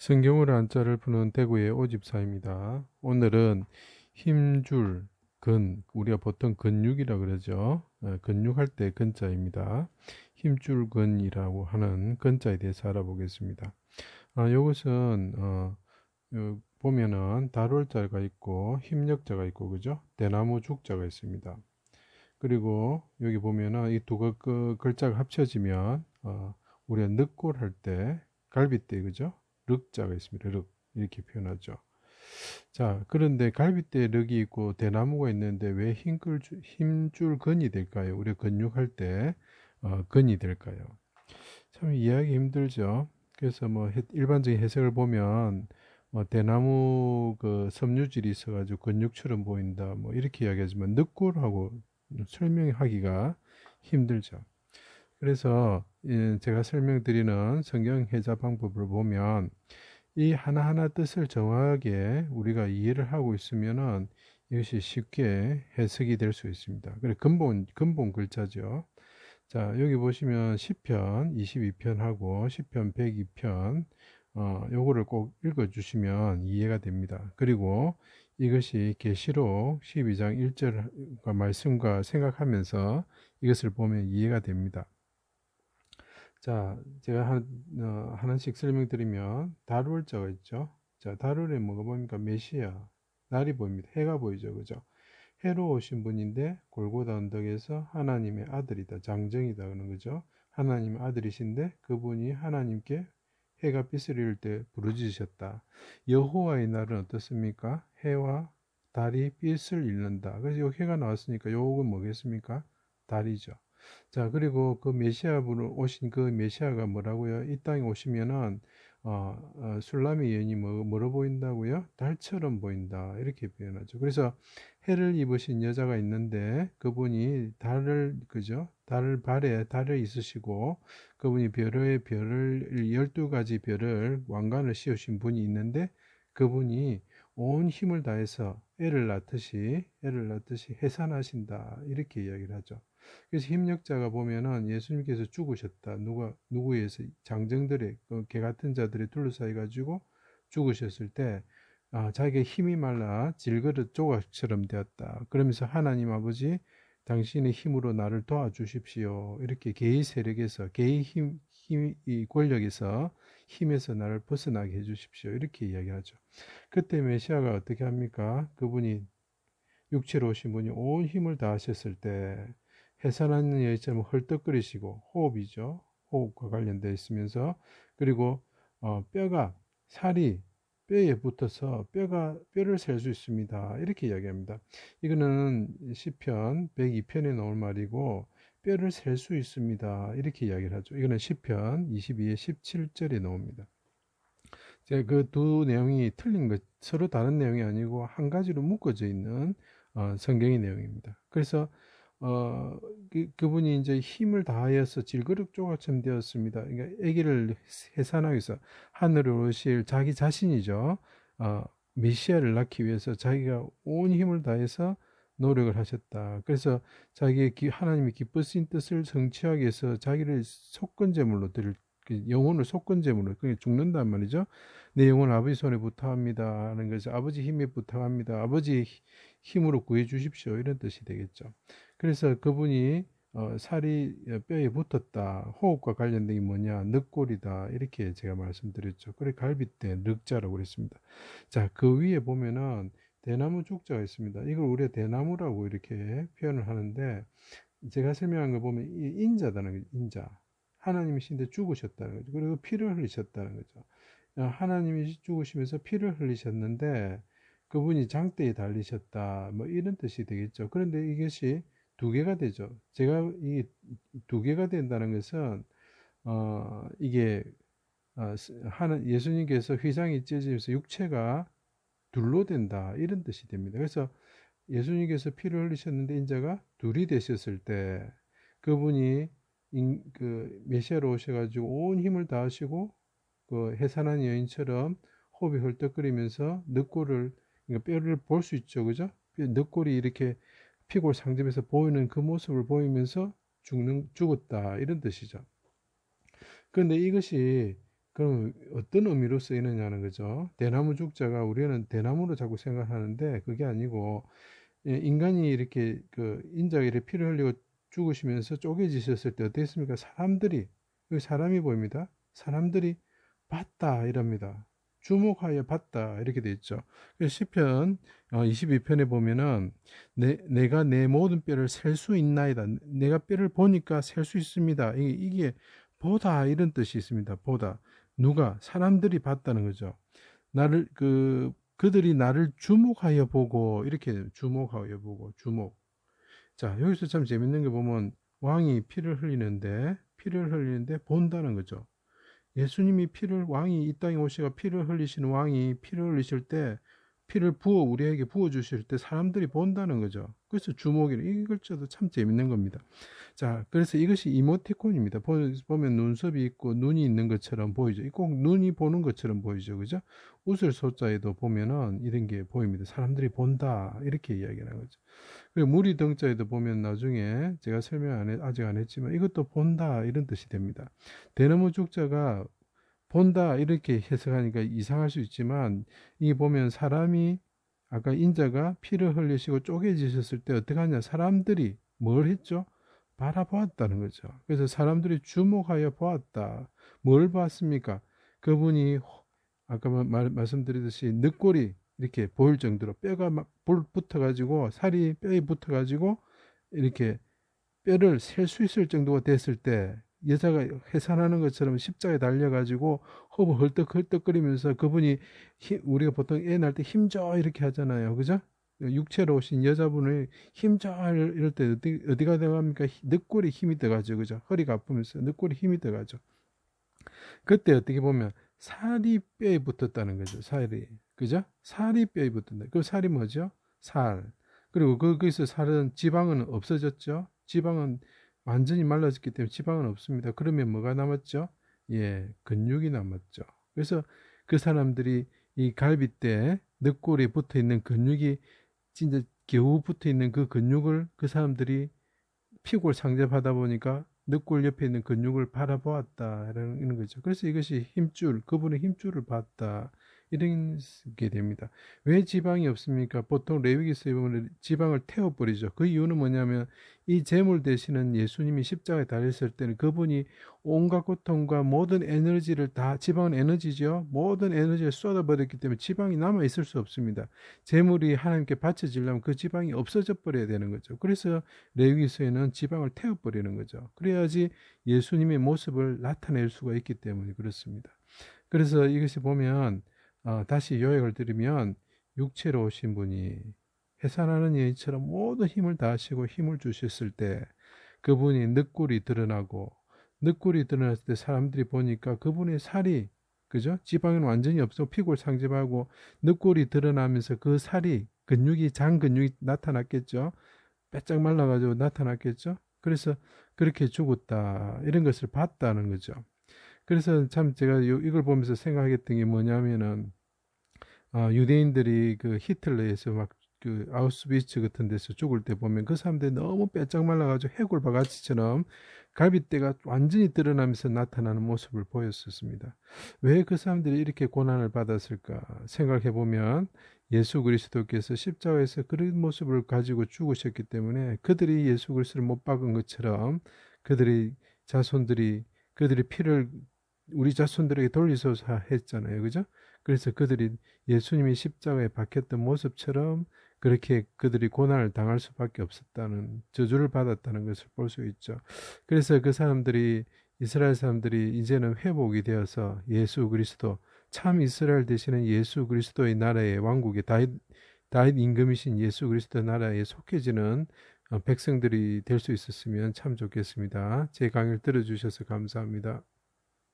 성경으로 한자를 푸는 대구의 오집사입니다. 오늘은 힘줄, 우리가 보통 근육이라 그러죠. 근육할 때 근자입니다. 힘줄 근이라고 하는 근자에 대해서 알아보겠습니다. 이것은 보면은 다룰자가 있고 힘력자가 있고 그죠? 대나무 죽자가 있습니다. 그리고 여기 보면은 이 두 글자가 합쳐지면 우리가 늑골 할 때 갈빗대 그죠? 륵자가 있습니다. 륵 이렇게 표현하죠. 자, 그런데 갈빗대 륵이 있고 대나무가 있는데 왜 힘줄 근이 될까요? 우리가 근육할 때 근이 될까요? 참 이해하기 힘들죠. 그래서 뭐 일반적인 해석을 보면 뭐 대나무 그 섬유질이 있어가지고 근육처럼 보인다 뭐 이렇게 이야기하지만 늑골하고 설명하기가 힘들죠. 그래서 제가 설명드리는 성경 해자 방법을 보면 이 하나하나 뜻을 정확하게 우리가 이해를 하고 있으면은 이것이 쉽게 해석이 될 수 있습니다. 그래 근본 글자죠. 자, 여기 보시면 시편 22편하고 시편 102편 요거를 꼭 읽어 주시면 이해가 됩니다. 그리고 이것이 계시록 12장 1절과 말씀과 생각하면서 이것을 보면 이해가 됩니다. 자, 제가 하나씩 설명드리면 다룰자가 있죠. 자, 다룰에 뭐가 보입니까? 메시아, 날이 보입니다. 해가 보이죠. 그죠? 해로 오신 분인데 골고다 언덕에서 하나님의 아들이다. 장정이다. 그런 거죠. 하나님의 아들이신데 그분이 하나님께 해가 빛을 잃을 때 부르짖으셨다. 여호와의 날은 어떻습니까? 해와 달이 빛을 잃는다. 그래서 요 해가 나왔으니까 요건 뭐겠습니까? 달이죠. 자, 그리고 그 메시아분으로 오신 그 메시아가 뭐라고요? 이 땅에 오시면은 술람의 여인이 뭐로 보인다고요? 달처럼 보인다. 이렇게 표현하죠. 그래서 해를 입으신 여자가 있는데 그분이 달을 그죠? 달 발에 달을 있으시고 그분이 별을 12가지 별을 왕관을 씌우신 분이 있는데 그분이 온 힘을 다해서 애를 낳듯이 해산하신다. 이렇게 이야기를 하죠. 그래서 힘력자가 보면은 예수님께서 죽으셨다. 누구에서 장정들의 개 같은 자들이 둘러싸여 가지고 죽으셨을 때 자기의 힘이 말라 질그릇 조각처럼 되었다. 그러면서 하나님 아버지 당신의 힘으로 나를 도와주십시오. 이렇게 개의 세력에서 이 권력에서 힘에서 나를 벗어나게 해주십시오. 이렇게 이야기하죠. 그때 메시아가 어떻게 합니까? 그분이 육체로 오신 분이 온 힘을 다하셨을 때 해산하는 여인처럼 헐떡거리시고 호흡이죠. 호흡과 관련되어 있으면서 그리고 살이 뼈에 붙어서 뼈를 셀 수 있습니다. 이렇게 이야기합니다. 이거는 시편 102편에 나올 말이고 뼈를 셀 수 있습니다. 이렇게 이야기를 하죠. 이거는 시편 22의 17절에 나옵니다. 제가 그 두 내용이 틀린 것, 서로 다른 내용이 아니고 한 가지로 묶어져 있는 성경의 내용입니다. 그래서 그분이 이제 힘을 다하여서 질그릇 조각처럼 되었습니다. 그러니까 아기를 해산하기 위해서 하늘을 오실 자기 자신이죠. 메시아를 낳기 위해서 자기가 온 힘을 다해서 노력을 하셨다. 그래서 하나님이 기쁘신 뜻을 성취하기 위해서 자기를 속건제물로 드릴 영혼을 속건제물로 그게 죽는단 말이죠. 내 영혼 아버지 손에 부탁합니다 하는 것이 아버지 힘에 부탁합니다. 아버지 힘으로 구해 주십시오. 이런 뜻이 되겠죠. 그래서 그분이 살이 뼈에 붙었다. 호흡과 관련된 게 뭐냐? 늑골이다. 이렇게 제가 말씀드렸죠. 그래 갈빗대 늑자라고 그랬습니다. 자, 그 위에 보면은 대나무 죽자가 있습니다. 이걸 우리가 대나무라고 이렇게 표현을 하는데 제가 설명한 거 보면 인자다는 거죠. 인자. 하나님이신데 죽으셨다는 거죠. 그리고 피를 흘리셨다는 거죠. 하나님이 죽으시면서 피를 흘리셨는데 그분이 장대에 달리셨다. 뭐 이런 뜻이 되겠죠. 그런데 이것이 두 개가 되죠. 제가 이 두 개가 된다는 것은 이게 예수님께서 휘장이 찢어지면서 육체가 둘로 된다. 이런 뜻이 됩니다. 그래서 예수님께서 피를 흘리셨는데 인자가 둘이 되셨을 때 그분이 그 메시아로 오셔가지고 온 힘을 다하시고 그 해산한 여인처럼 호흡이 헐떡거리면서 그러니까 뼈를 볼 수 있죠, 그죠? 늑골이 이렇게 피골 상점에서 보이는 그 모습을 보이면서 죽었다 이런 뜻이죠. 그런데 이것이 그럼 어떤 의미로 쓰이느냐는 거죠. 대나무 죽자가 우리는 대나무로 자꾸 생각하는데 그게 아니고 인간이 이렇게 그 인자가 이렇게 피를 흘리고 죽으시면서 쪼개지셨을 때 어땠습니까? 사람들이 여기 사람이 보입니다. 사람들이 봤다 이럽니다. 주목하여 봤다 이렇게 돼 있죠. 그래서 시편 22편에 보면은 내가 내 모든 뼈를 셀 수 있나이다. 내가 뼈를 보니까 셀 수 있습니다. 이게 보다 이런 뜻이 있습니다. 보다 누가 사람들이 봤다는 거죠. 나를 그들이 나를 주목하여 보고 이렇게 주목하여 보고 주목. 자, 여기서 참 재밌는 게 보면 왕이 피를 흘리는데 본다는 거죠. 예수님이 왕이 이 땅에 오시가 피를 흘리시는 왕이 피를 흘리실 때 피를 우리에게 부어 주실 때 사람들이 본다는 거죠. 그래서 이 글자도 참 재밌는 겁니다. 자, 그래서 이것이 이모티콘입니다. 보면 눈썹이 있고 눈이 있는 것처럼 보이죠. 꼭 눈이 보는 것처럼 보이죠. 그죠? 웃을 소자에도 보면은 이런 게 보입니다. 사람들이 본다. 이렇게 이야기하는 거죠. 그리고 무리 등자에도 보면 나중에 제가 아직 안 했지만 이것도 본다. 이런 뜻이 됩니다. 대나무 죽자가 본다 이렇게 해석하니까 이상할 수 있지만 이 보면 사람이 아까 인자가 피를 흘리시고 쪼개지셨을 때 어떻게 하냐 사람들이 뭘 했죠? 바라보았다는 거죠. 그래서 사람들이 주목하여 보았다. 뭘 봤습니까? 그분이 아까 말씀드리듯이 늑골이 이렇게 보일 정도로 뼈가 막 붙어가지고 살이 뼈에 붙어가지고 이렇게 뼈를 셀 수 있을 정도가 됐을 때 여자가 해산하는 것처럼 십자가에 달려가지고 허브 헐떡헐떡거리면서 그분이 우리가 보통 애 낳을 때 힘줘 이렇게 하잖아요. 그죠? 육체로 오신 여자분을 힘줘 이럴 때 어디가 들어갑니까? 늑골이 힘이 들어가죠. 그죠? 허리가 아프면서 늑골이 힘이 들어가죠. 그때 어떻게 보면 살이 뼈에 붙었다는 거죠. 살이. 그죠? 살이 뼈에 붙었다. 그 살이 뭐죠? 살. 그리고 거기서 살은 지방은 없어졌죠. 지방은 완전히 말라졌기 때문에 지방은 없습니다. 그러면 뭐가 남았죠? 예, 근육이 남았죠. 그래서 그 사람들이 이 갈비뼈에 늑골에 붙어 있는 근육이 진짜 겨우 붙어 있는 그 근육을 그 사람들이 피골 상접하다 보니까 늑골 옆에 있는 근육을 바라보았다라는 거죠. 그래서 이것이 그분의 힘줄을 봤다. 이런 게 됩니다. 왜 지방이 없습니까? 보통 레위기서에 보면 지방을 태워버리죠. 그 이유는 뭐냐면 이 제물 되시는 예수님이 십자가에 달렸을 때는 그분이 온갖 고통과 모든 에너지를 다, 지방은 에너지죠. 모든 에너지를 쏟아버렸기 때문에 지방이 남아있을 수 없습니다. 제물이 하나님께 바쳐지려면 그 지방이 없어져 버려야 되는 거죠. 그래서 레위기서에는 지방을 태워버리는 거죠. 그래야지 예수님의 모습을 나타낼 수가 있기 때문에 그렇습니다. 그래서 이것이 보면 다시 요약을 드리면 육체로 오신 분이 해산하는 여인처럼 모든 힘을 다하시고 힘을 주셨을 때 그분이 늑골이 드러났을 때 사람들이 보니까 그분의 살이 그죠? 지방은 완전히 없어 피골 상접하고 늑골이 드러나면서 그 살이 장 근육이 나타났겠죠. 빼짝 말라가지고 나타났겠죠. 그래서 그렇게 죽었다 이런 것을 봤다는 거죠. 그래서 참 제가 이걸 보면서 생각했던 게 뭐냐면은 유대인들이 그 히틀러에서 막 그 아우슈비츠 같은 데서 죽을 때 보면 그 사람들이 너무 빼짝 말라가지고 해골 바가지처럼 갈비뼈가 완전히 드러나면서 나타나는 모습을 보였었습니다. 왜 그 사람들이 이렇게 고난을 받았을까 생각해 보면 예수 그리스도께서 십자가에서 그런 모습을 가지고 죽으셨기 때문에 그들이 예수 그리스도를 못 박은 것처럼 그들이 피를 우리 자손들에게 돌리소서 했잖아요. 그죠? 그래서 그들이 예수님이 십자가에 박혔던 모습처럼 그렇게 그들이 고난을 당할 수밖에 없었다는 저주를 받았다는 것을 볼 수 있죠. 그래서 이스라엘 사람들이 이제는 회복이 되어서 예수 그리스도 참 이스라엘 되시는 예수 그리스도의 나라의 왕국의 다윗 임금이신 예수 그리스도 나라에 속해지는 백성들이 될 수 있었으면 참 좋겠습니다. 제 강의를 들어주셔서 감사합니다.